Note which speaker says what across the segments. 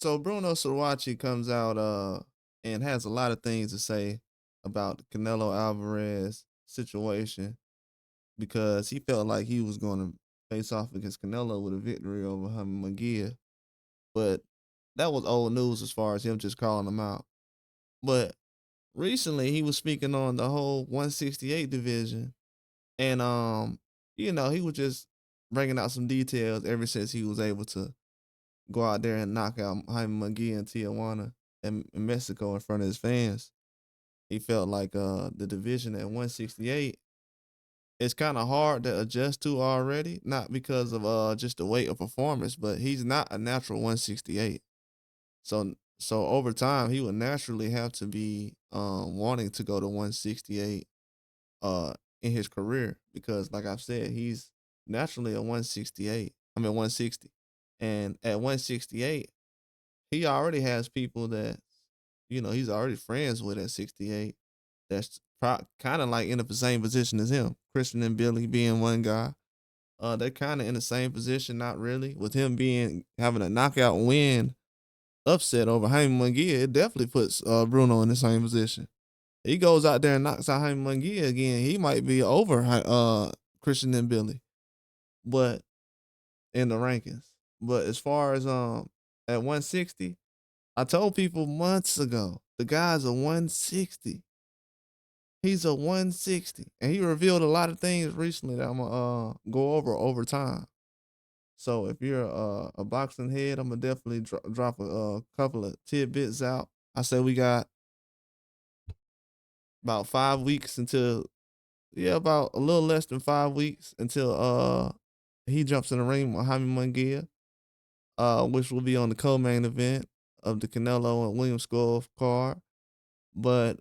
Speaker 1: So Bruno Surace comes out and has a lot of things to say about the Canelo Alvarez situation because he felt like he was going to face off against Canelo with a victory over him Munguia. But that was old news as far as him just calling him out. But recently he was speaking on the whole 168 division and he was just bringing out some details ever since he was able to go out there and knock out Jaime Munguia in Tijuana in Mexico in front of his fans. He felt like the division at 168 is kind of hard to adjust to already, not because of just the weight of performance, but he's not a natural 168. So over time he would naturally have to be wanting to go to 168 uh in his career because like I've said, he's naturally a 168. I mean 160. And at 168, he already has people that, he's already friends with at 68. That's kind of like in the same position as him. Christian and Billy being one guy. They're kind of in the same position, not really. With him being having a knockout win upset over Jaime Munguia, it definitely puts Bruno in the same position. He goes out there and knocks out Jaime Munguia again, he might be over Christian and Billy, but in the rankings. But as far as at 160, I told people months ago, the guy's a 160. He's a 160. And he revealed a lot of things recently that I'm gonna go over time. So if you're a boxing head, I'm gonna definitely drop a couple of tidbits out. I say we got about 5 weeks until, yeah, about a little less than 5 weeks until he jumps in the ring with Jaime Munguia, which will be on the co-main event of the Canelo and Williams Skull card. But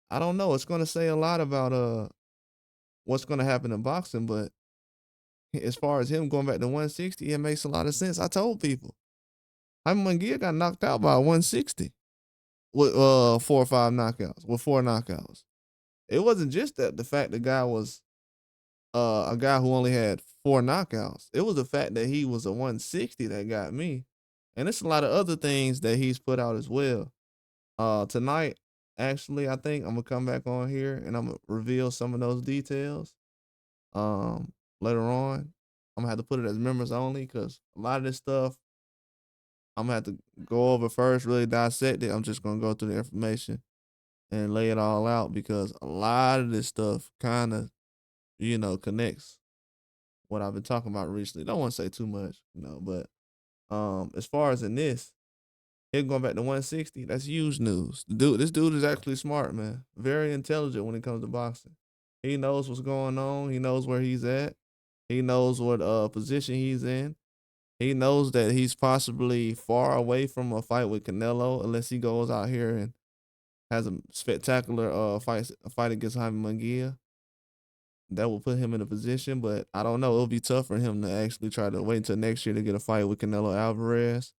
Speaker 1: I don't know. It's gonna say a lot about what's gonna happen in boxing, but as far as him going back to 160, it makes a lot of sense. I told people. Jaime Munguia got knocked out by 160 with 4 or 5 knockouts, with 4 knockouts. It wasn't just that the fact the guy was a guy who only had 4 knockouts. It was the fact that he was a 160 that got me. And it's a lot of other things that he's put out as well. Tonight, actually, I think I'm gonna come back on here and I'm gonna reveal some of those details. Later on, I'm gonna have to put it as members only because a lot of this stuff I'm gonna have to go over first, really dissect it. I'm just gonna go through the information and lay it all out because a lot of this stuff kind of, connects what I've been talking about recently. Don't want to say too much, but as far as in this, him going back to 160, that's huge news. This dude is actually smart, man. Very intelligent when it comes to boxing. He knows what's going on. He knows where he's at. He knows what position he's in. He knows that he's possibly far away from a fight with Canelo unless he goes out here and has a spectacular fight against Jaime Munguia. That will put him in a position, but I don't know. It'll be tough for him to actually try to wait until next year to get a fight with Canelo Alvarez.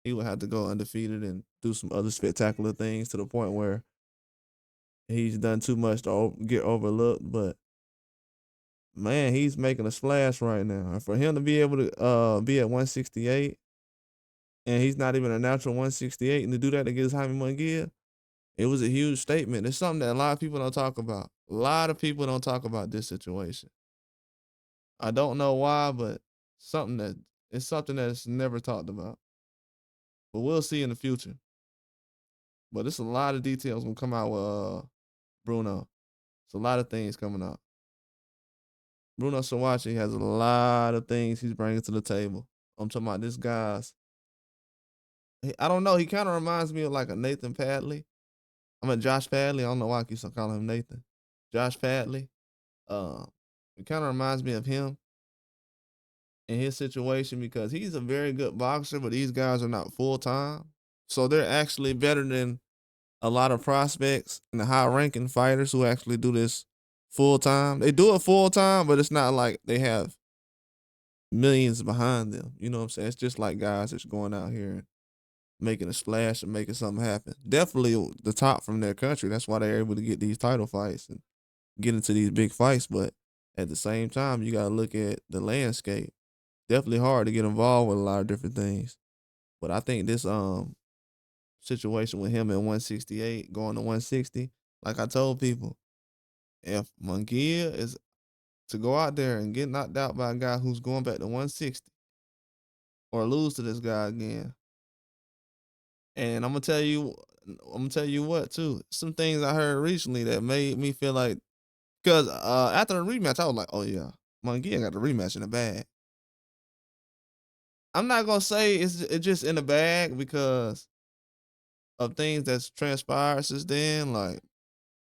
Speaker 1: He would have to go undefeated and do some other spectacular things to the point where he's done too much to get overlooked. But man, he's making a splash right now. And for him to be able to be at 168 and he's not even a natural 168 and to do that against Jaime Munguia, it was a huge statement. It's something that a lot of people don't talk about. A lot of people don't talk about this situation. I don't know why, but something that it's something that's never talked about. But we'll see in the future. But it's a lot of details gonna come out with Bruno. It's a lot of things coming out. Bruno Sawachi has a lot of things he's bringing to the table. I'm talking about this guy's. I don't know. He kind of reminds me of like a Nathan Padley. I mean Josh Padley. I don't know why I keep calling him Nathan. Josh Padley. Uh, it kind of reminds me of him in his situation because he's a very good boxer, but these guys are not full time. So they're actually better than a lot of prospects and the high ranking fighters who actually do this full time. They do it full time, but it's not like they have millions behind them. You know what I'm saying? It's just like guys that's going out here and making a splash and making something happen. Definitely the top from their country. That's why they're able to get these title fights and get into these big fights. But at the same time, you gotta look at the landscape. Definitely hard to get involved with a lot of different things. But I think this situation with him at 168 going to 160. Like I told people, if Munguia is to go out there and get knocked out by a guy who's going back to 160 or lose to this guy again, and I'm gonna tell you what too. Some things I heard recently that made me feel like, because after the rematch, I was like, oh yeah, Munguia got the rematch in the bag. I'm not gonna say it's just in the bag because of things that's transpired since then. Like,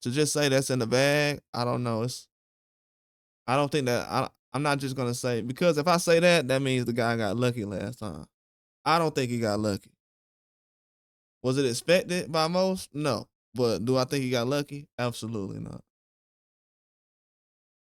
Speaker 1: to just say that's in the bag, I don't know. I don't think that I'm not just gonna say, because if I say that, that means the guy got lucky last time. I don't think he got lucky. Was it expected by most? No. But do I think he got lucky? Absolutely not.